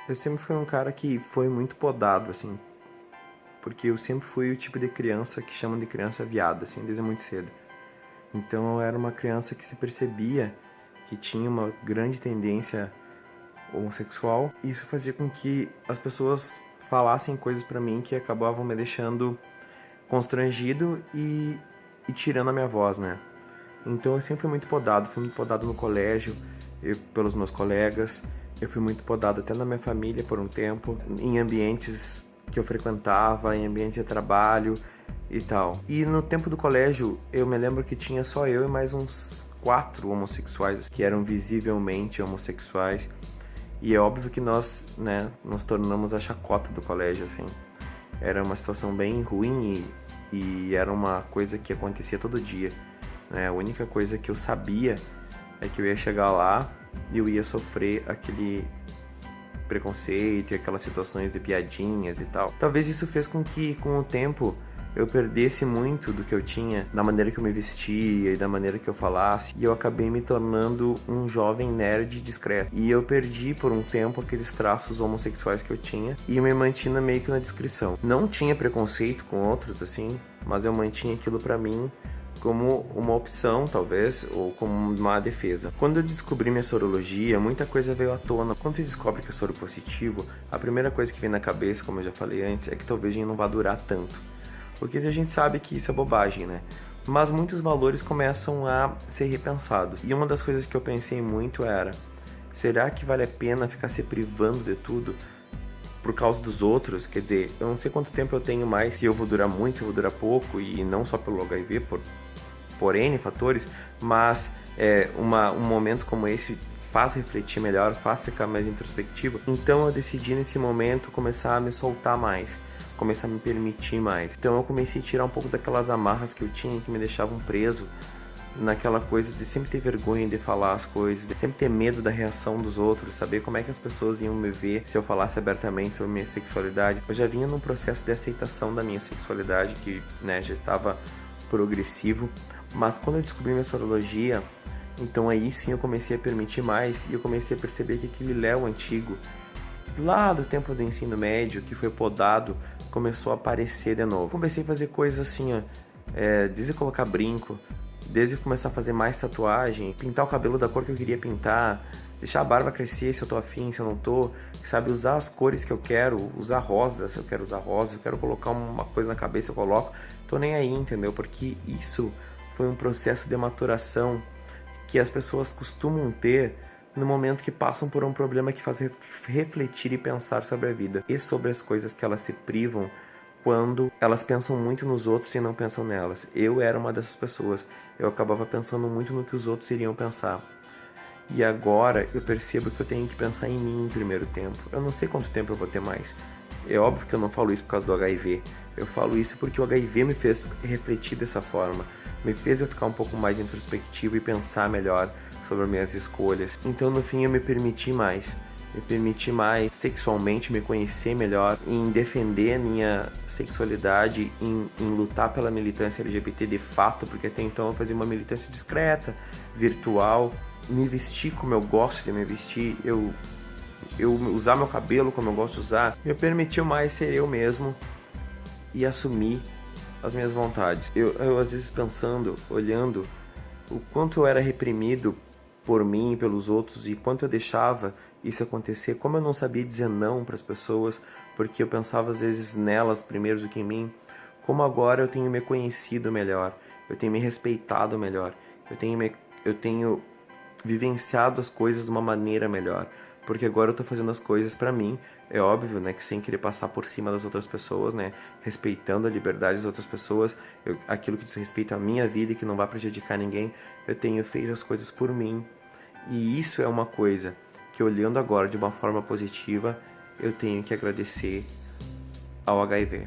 Eu sempre fui um cara que foi muito podado, assim, porque eu sempre fui o tipo de criança que chamam de criança viada, assim, desde muito cedo. Então eu era uma criança que se percebia que tinha uma grande tendência homossexual. E isso fazia com que as pessoas falassem coisas pra mim que acabavam me deixando constrangido e tirando a minha voz, né? Então eu sempre fui muito podado no colégio, pelos meus colegas, eu fui muito podado até na minha família por um tempo, em ambientes que eu frequentava, em ambientes de trabalho e tal. E no tempo do colégio, eu me lembro que tinha só eu e mais uns 4 homossexuais que eram visivelmente homossexuais. E é óbvio que nós, né, nos tornamos a chacota do colégio, assim. Era uma situação bem ruim e era uma coisa que acontecia todo dia, né? A única coisa que eu sabia é que eu ia chegar lá e eu ia sofrer aquele preconceito e aquelas situações de piadinhas e tal. Talvez isso fez com que, com o tempo, eu perdesse muito do que eu tinha, da maneira que eu me vestia e da maneira que eu falasse, e eu acabei me tornando um jovem nerd discreto. E eu perdi por um tempo aqueles traços homossexuais que eu tinha e eu me mantinha meio que na discrição. Não tinha preconceito com outros, assim, mas eu mantinha aquilo pra mim como uma opção, talvez, ou como uma defesa. Quando eu descobri minha sorologia, muita coisa veio à tona. Quando se descobre que eu soro positivo, a primeira coisa que vem na cabeça, como eu já falei antes, é que talvez a gente não vá durar tanto. Porque a gente sabe que isso é bobagem, né? Mas muitos valores começam a ser repensados. E uma das coisas que eu pensei muito era: será que vale a pena ficar se privando de tudo por causa dos outros? Quer dizer, eu não sei quanto tempo eu tenho mais, se eu vou durar muito, se eu vou durar pouco, e não só pelo HIV, por N fatores, mas um momento como esse faz refletir melhor, faz ficar mais introspectivo. Então eu decidi nesse momento começar a me soltar mais, começar a me permitir mais. Então eu comecei a tirar um pouco daquelas amarras que eu tinha, que me deixavam preso naquela coisa de sempre ter vergonha de falar as coisas, de sempre ter medo da reação dos outros, saber como é que as pessoas iam me ver se eu falasse abertamente sobre minha sexualidade. Eu já vinha num processo de aceitação da minha sexualidade que, né, já estava progressivo, mas quando eu descobri minha sorologia, então aí sim eu comecei a permitir mais e eu comecei a perceber que aquele Léo antigo, lá do tempo do ensino médio, que foi podado, começou a aparecer de novo. Comecei a fazer coisas assim, ó, desde colocar brinco, desde começar a fazer mais tatuagem, pintar o cabelo da cor que eu queria pintar, deixar a barba crescer se eu tô afim, se eu não tô, sabe, usar as cores que eu quero, usar rosa se eu quero usar rosa, eu quero colocar uma coisa na cabeça, eu coloco, tô nem aí, entendeu? Porque isso foi um processo de maturação que as pessoas costumam ter no momento que passam por um problema que faz refletir e pensar sobre a vida e sobre as coisas que elas se privam quando elas pensam muito nos outros e não pensam nelas. Eu era uma dessas pessoas. Eu acabava pensando muito no que os outros iriam pensar. E agora eu percebo que eu tenho que pensar em mim em primeiro tempo. Eu não sei quanto tempo eu vou ter mais. É óbvio que eu não falo isso por causa do HIV. Eu falo isso porque o HIV me fez refletir dessa forma. Me fez eu ficar um pouco mais introspectivo e pensar melhor sobre as minhas escolhas. Então no fim eu me permiti mais. Me permiti mais sexualmente, me conhecer melhor, em defender a minha sexualidade, em lutar pela militância LGBT de fato, porque até então eu fazia uma militância discreta, virtual, me vestir como eu gosto de me vestir, eu usar meu cabelo como eu gosto de usar, me permitiu mais ser eu mesmo e assumir as minhas vontades. Eu às vezes pensando, olhando o quanto eu era reprimido por mim e pelos outros e quanto eu deixava isso acontecer, como eu não sabia dizer não para as pessoas, porque eu pensava às vezes nelas primeiro do que em mim, como agora eu tenho me conhecido melhor, eu tenho me respeitado melhor, eu tenho vivenciado as coisas de uma maneira melhor, porque agora eu tô fazendo as coisas pra mim, é óbvio, né, que sem querer passar por cima das outras pessoas, né, respeitando a liberdade das outras pessoas, aquilo que diz respeito à minha vida e que não vai prejudicar ninguém, eu tenho feito as coisas por mim, e isso é uma coisa que, olhando agora de uma forma positiva, eu tenho que agradecer ao HIV.